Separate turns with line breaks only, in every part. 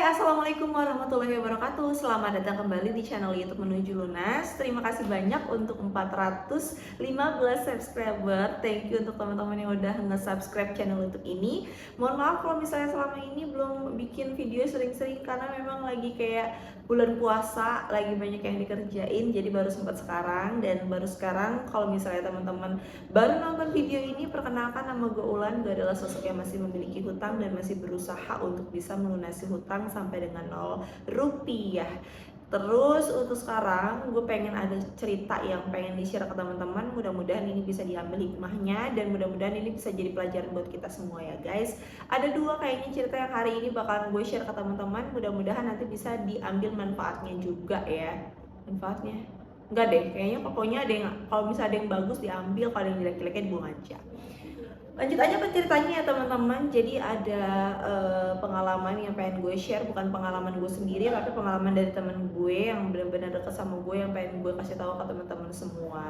Assalamualaikum warahmatullahi wabarakatuh. Selamat datang kembali di channel YouTube Menuju Lunas. Terima kasih banyak untuk 415 subscriber. Thank you untuk teman-teman yang udah nge-subscribe channel YouTube ini. Mohon maaf kalau misalnya selama ini belum bikin video sering-sering karena memang lagi kayak bulan puasa, lagi banyak yang dikerjain, jadi baru sempat sekarang. Dan baru sekarang kalau misalnya teman-teman baru nonton video ini, perkenalkan, nama gue Ulan. Gue adalah sosok yang masih memiliki hutang dan masih berusaha untuk bisa melunasi hutang sampai dengan 0 rupiah. Terus untuk sekarang gue pengen ada cerita yang pengen di-share ke teman-teman. Mudah-mudahan ini bisa diambil hikmahnya dan mudah-mudahan ini bisa jadi pelajaran buat kita semua ya guys. Ada dua kayaknya cerita yang hari ini bakalan gue share ke teman-teman. Mudah-mudahan nanti bisa diambil manfaatnya juga ya. Manfaatnya? Enggak deh, kayaknya pokoknya ada yang, kalau misalnya ada yang bagus diambil, kalau yang jelek-jeleknya dibuang aja. Lanjut aja ke ceritanya ya teman-teman. Jadi ada pengalaman yang pengen gue share, bukan pengalaman gue sendiri tapi pengalaman dari temen gue yang benar-benar deket sama gue, yang pengen gue kasih tahu ke teman-teman semua.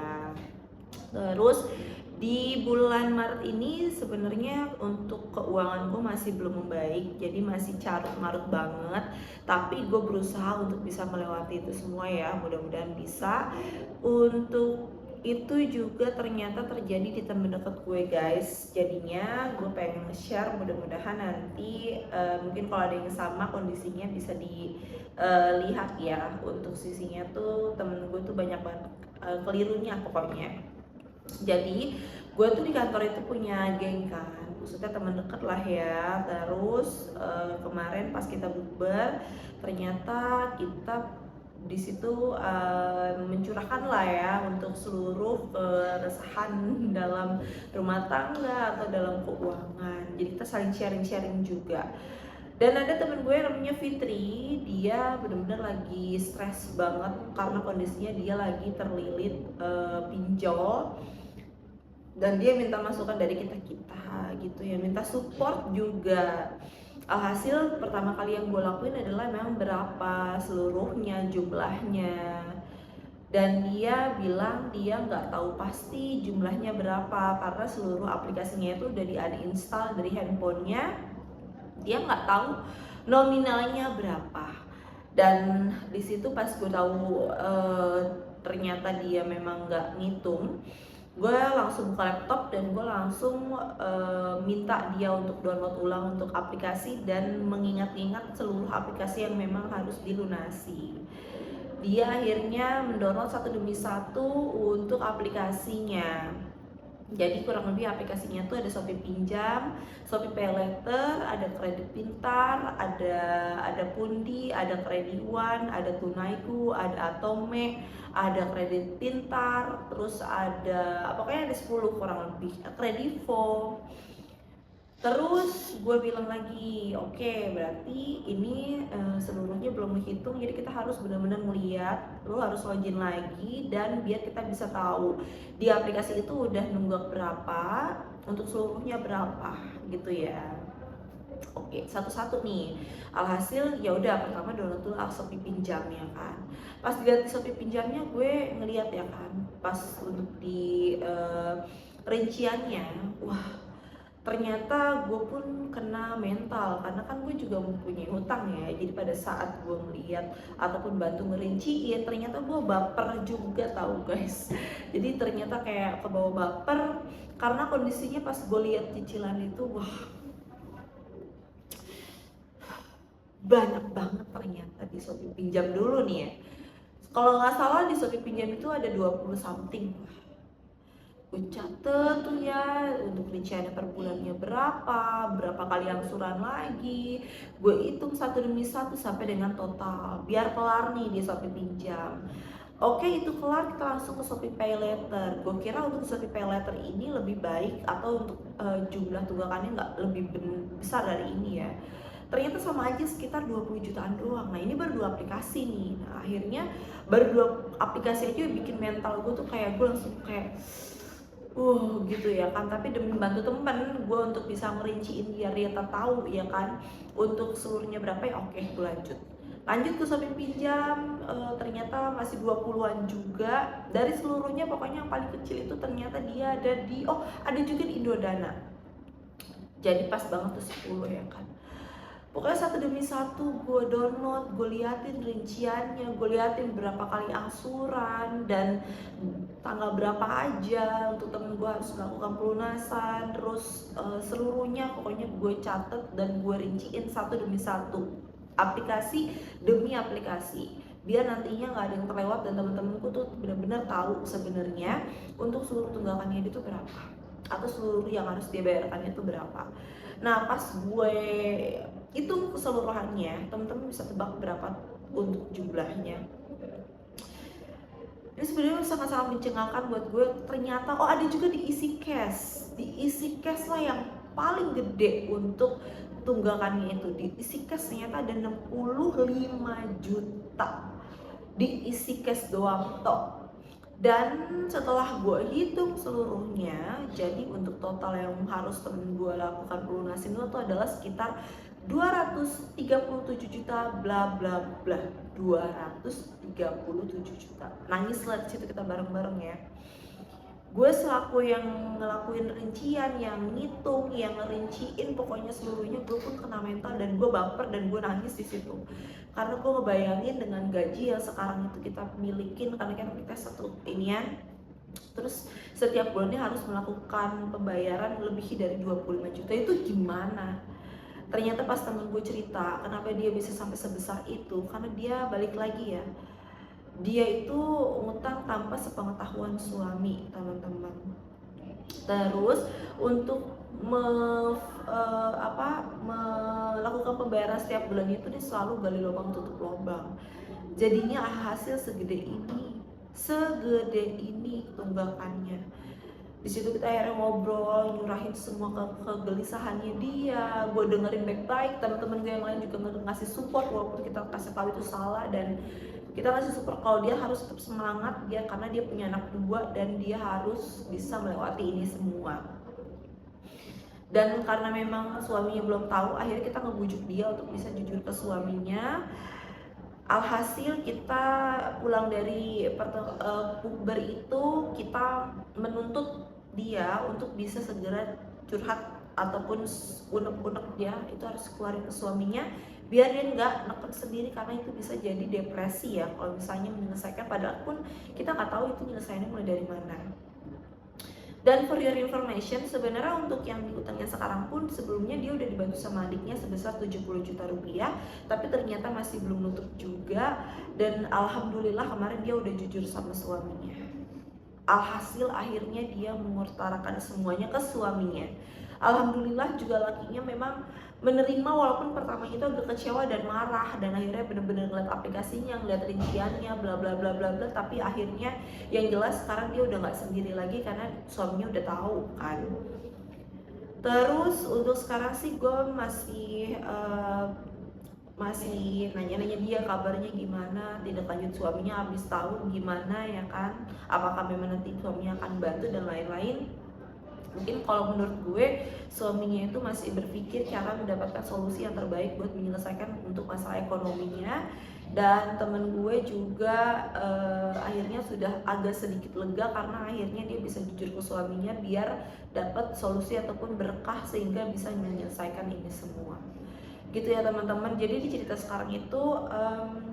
Terus di bulan Maret ini sebenarnya untuk keuangan gue masih belum membaik, jadi masih carut marut banget. Tapi gue berusaha untuk bisa melewati itu semua ya, mudah-mudahan bisa. Untuk itu juga ternyata terjadi di temen deket gue guys. Jadinya gue pengen share, mudah-mudahan nanti mungkin kalau ada yang sama kondisinya bisa dilihat ya. Untuk sisinya tuh temen gue tuh banyak banget kelirunya pokoknya. Jadi gue tuh di kantor itu punya geng kan, maksudnya teman dekat lah ya. Terus kemarin pas kita bukber, ternyata kita di situ mencurahkan lah ya untuk seluruh keresahan dalam rumah tangga atau dalam keuangan. Jadi kita saling sharing-sharing juga. Dan ada temen gue yang namanya Fitri, dia bener-bener lagi stres banget karena kondisinya dia lagi terlilit pinjol. Dan dia minta masukan dari kita gitu ya, minta support juga. Alhasil pertama kali yang gue lakuin adalah memang berapa seluruhnya jumlahnya. Dan dia bilang dia nggak tahu pasti jumlahnya berapa karena seluruh aplikasinya itu udah di-uninstall dari handphonenya. Dia nggak tahu nominalnya berapa. Dan di situ pas gue tahu ternyata dia memang nggak ngitung, gue langsung buka laptop dan gue langsung minta dia untuk download ulang untuk aplikasi dan mengingat-ingat seluruh aplikasi yang memang harus dilunasi. Dia akhirnya mendownload satu demi satu untuk aplikasinya. Jadi kurang lebih aplikasinya tuh ada Shopee Pinjam, Shopee Paylater, ada Kredit Pintar, ada Pundi, ada Kredi One, ada Tunaiku, ada Atome, ada Kredit Pintar, terus ada pokoknya ada 10 kurang lebih, Kredivo. Terus gue bilang lagi, oke, berarti ini seluruhnya belum dihitung, jadi kita harus benar-benar melihat, lo harus login lagi dan biar kita bisa tahu di aplikasi itu udah nunggak berapa, untuk seluruhnya berapa gitu ya. Oke, satu-satu nih. Alhasil ya udah, pertama download dulu Shopee Pinjamnya kan. Pas dilihat di Shopee Pinjamnya, gue ngeliat ya kan, pas untuk di rinciannya, wah, ternyata gue pun kena mental karena kan gue juga mempunyai hutang ya. Jadi pada saat gue melihat ataupun bantu ngerinciin, ternyata gue baper juga tahu guys. Jadi ternyata kayak kebawa baper karena kondisinya pas gue lihat cicilan itu, wah, banyak banget ternyata di Shopee Pinjam dulu nih ya. Kalau nggak salah di Shopee Pinjam itu ada 20 something. Gue catet tuh ya untuk rinciannya per bulannya berapa kali angsuran lagi. Gue hitung satu demi satu sampai dengan total biar kelar nih di Shopee Pinjam. Oke, itu kelar, kita langsung ke Shopee Paylater. Gue kira untuk Shopee Paylater ini lebih baik atau untuk jumlah tunggakannya nggak lebih besar dari ini ya. Ternyata sama aja sekitar 20 jutaan doang. Nah ini baru 2 aplikasi nih. Nah akhirnya baru 2 aplikasi aja bikin mental gue tuh kayak, gue langsung kayak gitu ya kan. Tapi demi bantu temen gue untuk bisa ngerinciin biar dia tahu ya kan untuk seluruhnya berapa ya. Oke, gue lanjut ke Shopee Pinjam. Ternyata masih 20-an juga. Dari seluruhnya pokoknya yang paling kecil itu ternyata dia ada di, ada juga di Indodana. Jadi pas banget tuh 10 ya kan. Pokoknya satu demi satu gue download, gue liatin rinciannya, gue liatin berapa kali angsuran dan tanggal berapa aja untuk temen gue harus melakukan pelunasan, terus seluruhnya pokoknya gue catet dan gue rinciin satu demi satu, aplikasi demi aplikasi, biar nantinya nggak ada yang terlewat dan temen-temenku tuh benar-benar tahu sebenarnya untuk seluruh tunggakannya itu berapa atau seluruh yang harus dia bayarkannya itu berapa. Nah pas gue hitung keseluruhannya, teman-teman bisa tebak berapa untuk jumlahnya. Ini sebenarnya sangat-sangat mencengangkan buat gue. Ternyata ada juga di isi cash. Di isi cash lah yang paling gede untuk tunggakannya itu. Di isi cash ternyata ada 65 juta di isi cash doang toh. Dan setelah gue hitung seluruhnya, jadi untuk total yang harus temen gue lakukan pelunasin itu adalah sekitar 237 juta bla bla bla, 237 juta. Nangis lah di situ kita bareng-bareng ya. Gue selaku yang ngelakuin rincian, yang ngitung, yang ngerinciin pokoknya seluruhnya, gue pun kena mental dan gue baper dan gue nangis di situ. Karena gue ngebayangin dengan gaji yang sekarang itu kita milikin, karena kan kita satu inian, terus setiap bulannya harus melakukan pembayaran lebih dari 25 juta, itu gimana? Ternyata pas temen gue cerita kenapa dia bisa sampai sebesar itu, karena dia balik lagi ya, dia itu ngutang tanpa sepengetahuan suami, teman-teman. Terus untuk melakukan pembayaran setiap bulan itu dia selalu gali lubang tutup lubang. Jadinya hasil segede ini tunggakannya. Di situ kita akhirnya ngobrol, nyurahin semua kegelisahannya dia. Gue dengerin baik-baik, teman-teman gue yang lain juga ngasih support walaupun kita kasih tahu itu salah, dan kita kasih support kalau dia harus tetap semangat dia, karena dia punya anak 2 dan dia harus bisa melewati ini semua. Dan karena memang suaminya belum tahu, akhirnya kita ngebujuk dia untuk bisa jujur ke suaminya. Alhasil kita pulang dari bukber itu, kita menuntut dia untuk bisa segera curhat ataupun unek-unek dia itu harus keluarin ke suaminya, biar dia nggak neken sendiri, karena itu bisa jadi depresi ya kalau misalnya menyelesaikan, padahal pun kita nggak tahu itu nyelesainnya mulai dari mana. Dan for your information, sebenarnya untuk yang diutangnya sekarang pun sebelumnya dia udah dibantu sama adiknya sebesar 70 juta rupiah, tapi ternyata masih belum nutup juga. Dan alhamdulillah kemarin dia udah jujur sama suaminya. Alhasil akhirnya dia mengutarakan semuanya ke suaminya. Alhamdulillah juga lakinya memang menerima, walaupun pertamanya itu agak kecewa dan marah, dan akhirnya benar-benar ngeliat aplikasinya, ngeliat rinciannya, bla bla bla bla bla. Tapi akhirnya yang jelas sekarang dia udah nggak sendiri lagi karena suaminya udah tahu kan. Terus untuk sekarang sih gue masih nanya-nanya dia kabarnya gimana, tidak lanjut suaminya habis tahu gimana ya kan, apakah memang nanti suaminya akan bantu dan lain-lain. Mungkin kalau menurut gue suaminya itu masih berpikir cara mendapatkan solusi yang terbaik buat menyelesaikan untuk masalah ekonominya. Dan temen gue juga akhirnya sudah agak sedikit lega karena akhirnya dia bisa jujur ke suaminya biar dapat solusi ataupun berkah sehingga bisa menyelesaikan ini semua. Gitu ya teman-teman. Jadi di cerita sekarang itu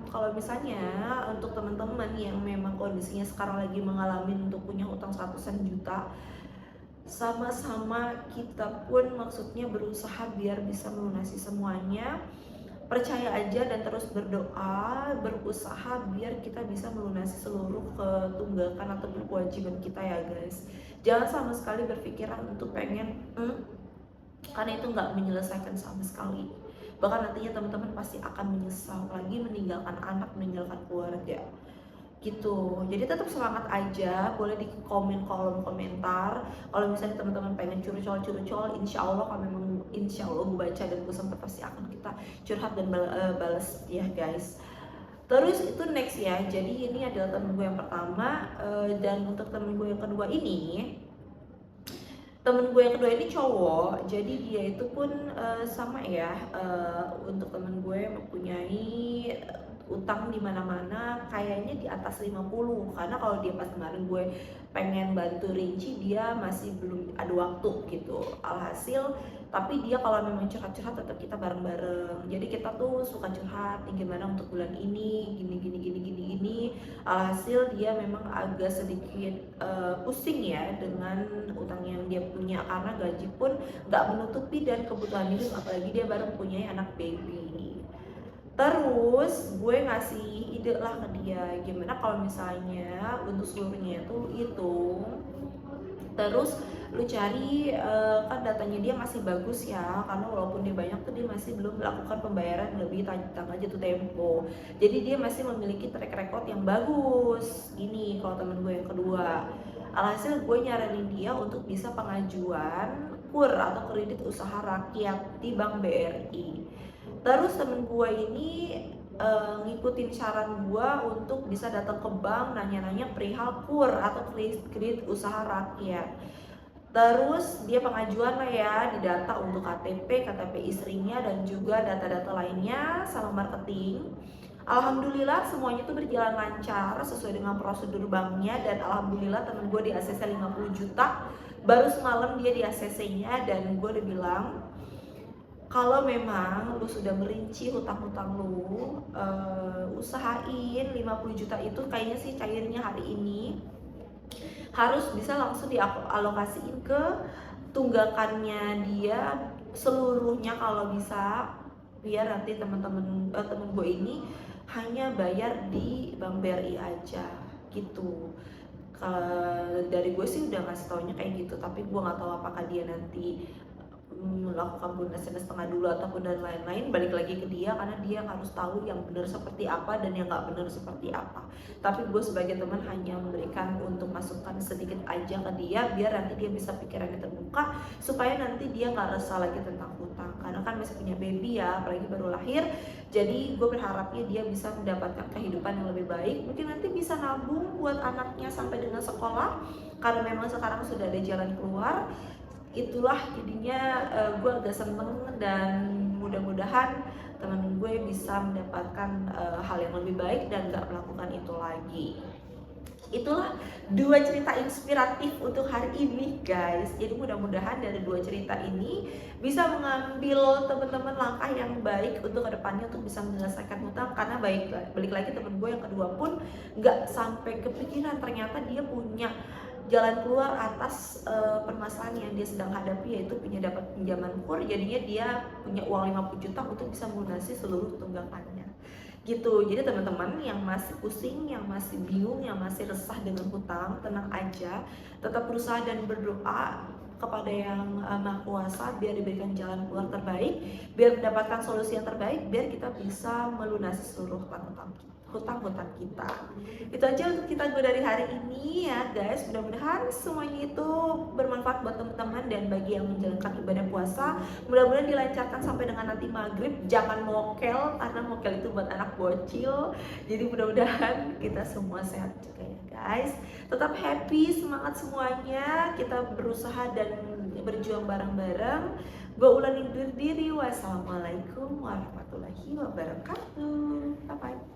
kalau misalnya untuk teman-teman yang memang kondisinya sekarang lagi mengalami untuk punya utang ratusan juta, sama-sama kita pun maksudnya berusaha biar bisa melunasi semuanya. Percaya aja dan terus berdoa, berusaha biar kita bisa melunasi seluruh ketunggakan atau kewajiban kita ya guys. Jangan sama sekali berpikiran untuk pengen karena itu nggak menyelesaikan sama sekali. Bahkan nantinya teman-teman pasti akan menyesal lagi meninggalkan anak, meninggalkan keluarga gitu. Jadi tetap semangat aja, boleh di kolom komentar kalau misalnya teman-teman pengen curcol, insya Allah kalau memang insya Allah gue baca dan gue sempat pasti akan kita curhat dan balas ya guys. Terus itu next ya, jadi ini adalah temen gue yang pertama, dan untuk temen gue yang kedua ini, cowok, jadi dia itu pun sama ya, untuk temen gue mempunyai utang di mana-mana kayaknya di atas 50, karena kalau dia pas kemarin gue pengen bantu rinci dia masih belum ada waktu gitu. Alhasil tapi dia kalau memang curhat-curhat tetap kita bareng-bareng. Jadi kita tuh suka curhat nih gimana untuk bulan ini, gini. Alhasil dia memang agak sedikit pusing ya dengan utang yang dia punya, karena gaji pun nggak menutupi dan kebutuhan hidup, apalagi dia baru mempunyai anak baby. Terus gue ngasih ide lah ke dia, gimana kalau misalnya untuk seluruhnya itu hitung, terus lu cari kan datanya dia masih bagus ya, karena walaupun dia banyak tuh dia masih belum melakukan pembayaran lebih tanggal jatuh tempo, jadi dia masih memiliki track record yang bagus. Gini kalau temen gue yang kedua, alhasil gue nyaranin dia untuk bisa pengajuan KUR atau kredit usaha rakyat di Bank BRI. Terus temen gue ini ngikutin saran gue untuk bisa datang ke bank nanya-nanya perihal KUR atau kredit usaha rakyat. Terus dia pengajuan lah ya, didata untuk KTP istrinya dan juga data-data lainnya sama marketing. Alhamdulillah semuanya tuh berjalan lancar sesuai dengan prosedur banknya, dan alhamdulillah temen gue di ACC 50 juta. Baru semalam dia di ACC-nya, dan gue udah bilang kalau memang lu sudah merinci hutang-hutang lu, usahain 50 juta itu kayaknya sih cairnya hari ini harus bisa langsung dialokasiin ke tunggakannya dia seluruhnya kalau bisa, biar nanti temen gue ini hanya bayar di Bank BRI aja gitu. Dari gue sih udah ngasih taunya kayak gitu, tapi gue nggak tahu apakah dia nanti melakukan lunasan setengah dulu ataupun dan lain-lain. Balik lagi ke dia, karena dia harus tahu yang benar seperti apa dan yang nggak benar seperti apa. Tapi gue sebagai teman hanya memberikan untuk masukan sedikit aja ke dia, biar nanti dia bisa pikirannya terbuka, supaya nanti dia nggak resah lagi tentang hutang, karena kan masih punya baby ya, apalagi baru lahir. Jadi gue berharapnya dia bisa mendapatkan kehidupan yang lebih baik, mungkin nanti bisa nabung buat anaknya sampai dengan sekolah, karena memang sekarang sudah ada jalan keluar. Itulah jadinya gue agak seneng, dan mudah-mudahan teman gue bisa mendapatkan hal yang lebih baik dan gak melakukan itu lagi. Itulah dua cerita inspiratif untuk hari ini guys. Jadi mudah-mudahan dari dua cerita ini bisa mengambil teman-teman langkah yang baik untuk kedepannya untuk bisa menyelesaikan hutang. Karena balik lagi temen gue yang kedua pun gak sampai kepikiran ternyata dia punya jalan keluar atas permasalahan yang dia sedang hadapi, yaitu dapat pinjaman KUR. Jadinya dia punya uang 50 juta untuk bisa melunasi seluruh tunggakannya gitu. Jadi teman-teman yang masih pusing, yang masih bingung, yang masih resah dengan hutang, tenang aja, tetap berusaha dan berdoa kepada yang Maha Kuasa biar diberikan jalan keluar terbaik, biar mendapatkan solusi yang terbaik, biar kita bisa melunasi seluruh hutang-hutang kita. Itu aja untuk kita gue dari hari ini ya guys. Mudah-mudahan semuanya itu bermanfaat buat teman-teman, dan bagi yang menjalankan ibadah puasa, mudah-mudahan dilancarkan sampai dengan nanti maghrib. Jangan mokel, karena mokel itu buat anak bocil. Jadi mudah-mudahan kita semua sehat juga ya guys. Tetap happy, semangat semuanya. Kita berusaha dan berjuang bareng-bareng. Gue ulangi diri. Wassalamualaikum warahmatullahi wabarakatuh. Bye bye.